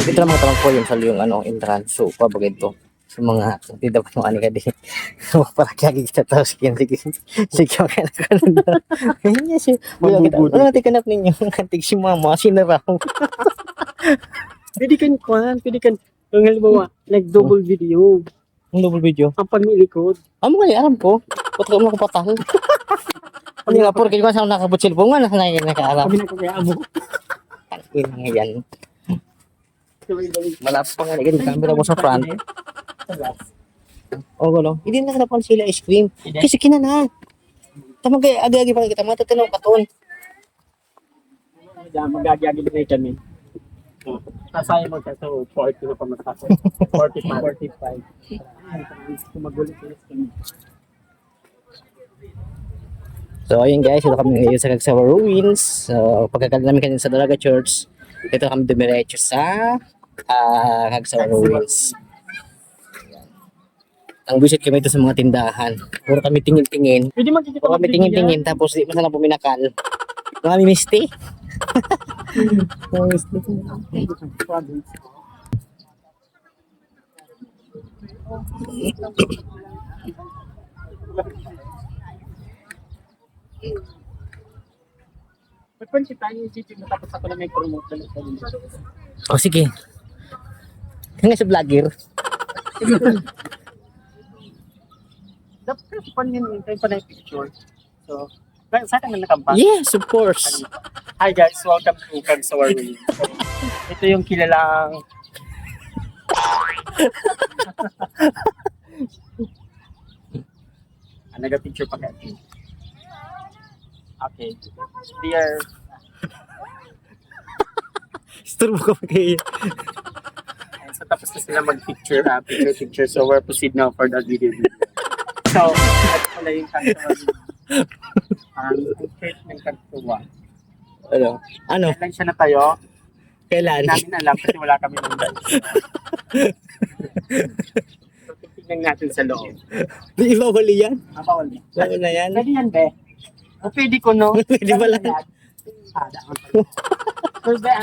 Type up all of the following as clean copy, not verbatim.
Ito lang mga tamang po yung sal yung ano, entrance. So, pabagay ito. Sa mga, hindi dapat mo ani ka din. Para kaya kita tao, sige, sige. Sige, okay na ka na. Ganyan siya. Wala kita. Ano natin kanap ninyo? Kantig si mama, sinaraw. Pwede kan kuhan, pwede kan, kung halimbawa, double video, Ang double video. ang pagnilikod. Amo nga, alam ko. Pati mo ko patahal. Hindi nga, porque ko sa nakabutsil po nga, nakaalam. Kami na kaya amo. Tangin nga yan. Malapit pa nga na yung camera mo sa front. O, gano'n. Hindi na kanapan sila ice cream. Kasi kinana. Tamang kaya agi-agi pa kita. Matatanaw ka ton. Mag-agi-agi din kami. Kasaya mo siya, so 40 na pa matapos. 45. Kumagulit ulit kami. So, ayun guys. Ito kami ngayon sa Cagsawa Ruins. So, pagkakal namin kanina sa Dalaga Church. Ito kami dumiretso sa Cagsawa Ruins. Ang visit kami ito sa mga tindahan. Puro kami tingin-tingin. Pwede magkikita Puro kami tingin-tingin. Tapos di masana puminakal. Kami misti. Pagpan kita yung YouTube na tapos ako na may promote na ito. O sige. Kaya sa vlogger. Dapat pan yun, tayo pa na yung picture. So, sa akin na nakampan. Yes, of course. Hi guys, welcome to Cagsawa Ruins. So, ito yung kilalang naga-picture pa kayo. Okay. Dear, Istorbo ka pa kayo. so tapos na sila mag-picture, picture. So we're proceed now for the video. So, ito pala yung Cagsawa Ruins. Ang church ng Cagsawa. Ano? Kailan siya natayo? Kailan? Namin alam kasi wala kami nung So, titignan natin sa loob. Di ba huli yan? Bawal na. Bawal na yan? Pwede yan, be. O pwede ko, no? Pwede ba lang? First, be,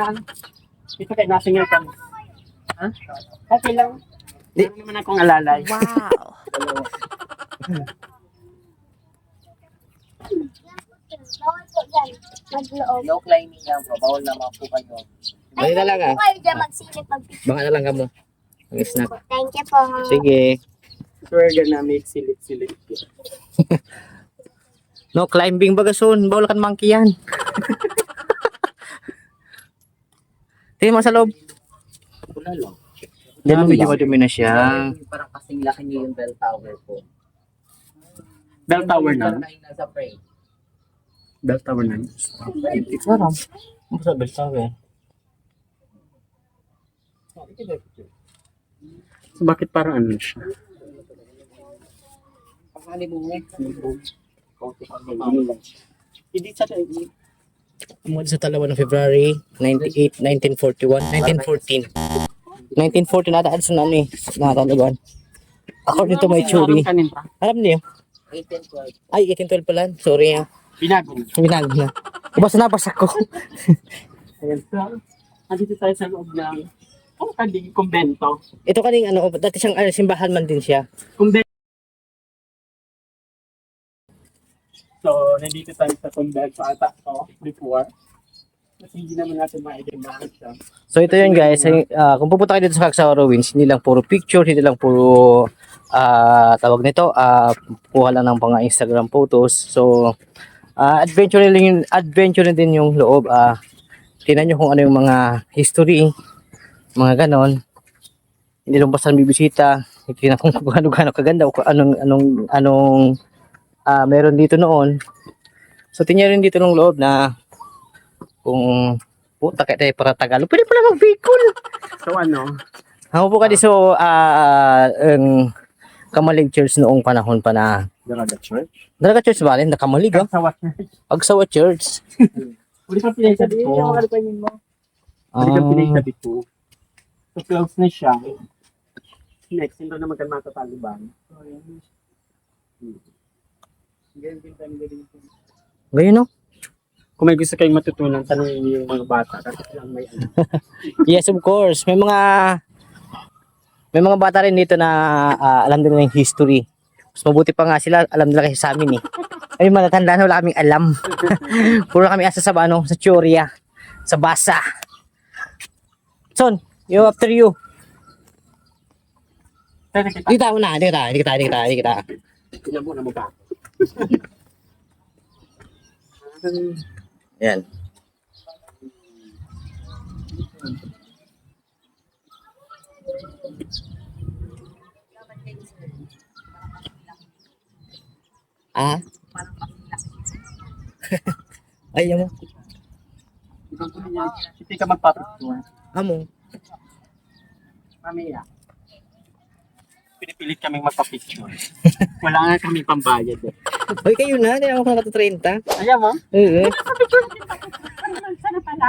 ito kayo, nasinger kami. Ha? Okay lang. Meron naman akong alalay. Wow. Bawal po dyan. Magloob. No climbing yan, bro. Bawal naman po kayo. Bali na lang Kung kayo dyan magsilip mag-picture. Baka na lang ka mo. Ang snack. Thank you po. Sige. We're gonna make silip-silip. No climbing bagason. Bawal kan monkey yan. Tingin mo sa loob. Wala lang. Diyan mo medyo madumi na siya. Parang kasing laki niyo yung bell tower po. Bell tower na. Tayo nasa pray. Bell tower na. Sarap. Ano sa bell tower? So, bakit parang ano siya? Pakali mo mo. Hindi sa Umuwi sa Talawa ng February 98, 1941, 1914. 1914 nataan sa ano eh. Nakatalaban. According to my theory. Alam niyo? 1812. Ay, 1812 pala. Sorry ah. Binago. Binag na. Basta nabasa ko. Ayan. So, andito tayo sa loob ng kanding kumbento. Ito kaning ano, dati siyang simbahan man din siya. Kumbento. So, nandito tayo sa kumbento ata to before. Kasi hindi naman natin ma-identify siya. So ito yun guys, kung pupunta kayo dito sa Cagsawa Ruins, hindi lang puro picture, hindi lang puro tawag nito, kuha lang ng mga Instagram photos. So adventure din yung loob. Tingnan nyo kung ano yung mga history, mga ganon. Hindi lang basta bibisita, tingnan kung gaano kaganda o kung anong meron dito noon. So tingnan rin dito ng loob na kung puta kayo tayo para Tagalog, pwede pala mag-Bicol. So, ano? Ako po kasi so, Kamalig Church noong panahon pa na. Dalaga Church? Dalaga Church ba rin? Nakamalig ah. Sa what church? Agsawa Church. Uli ka pinay sa dito. Uli ka pinay sa dito. So, close na siya. Next, hindi na magkamatataliban. So, yan. Ganyan no? Kung may gusto kayong matutunan, tanongin niyo yung mga bata. Kasi lang may ano. Yes, of course. May mga bata rin dito na alam nila yung history. Mas mabuti pa nga sila, alam nila kasi sa amin eh. Ay, matatanda na wala kaming alam. Puro kami asa sa sa teorya, sa basa. Son, after you. Pwede kita. Hindi tayo na, hindi kita. Tignan mo na mukha. Yan. Ah? Ay, mo. Ibang ko niya. Hindi ka magpapicture. Amo. Mamaya. Pinipilit kaming magpapicture. Wala nga kami pambayad eh. Hoy, kayo na, hindi ako nakata 30. Ayan mo. Oo. Sana pala.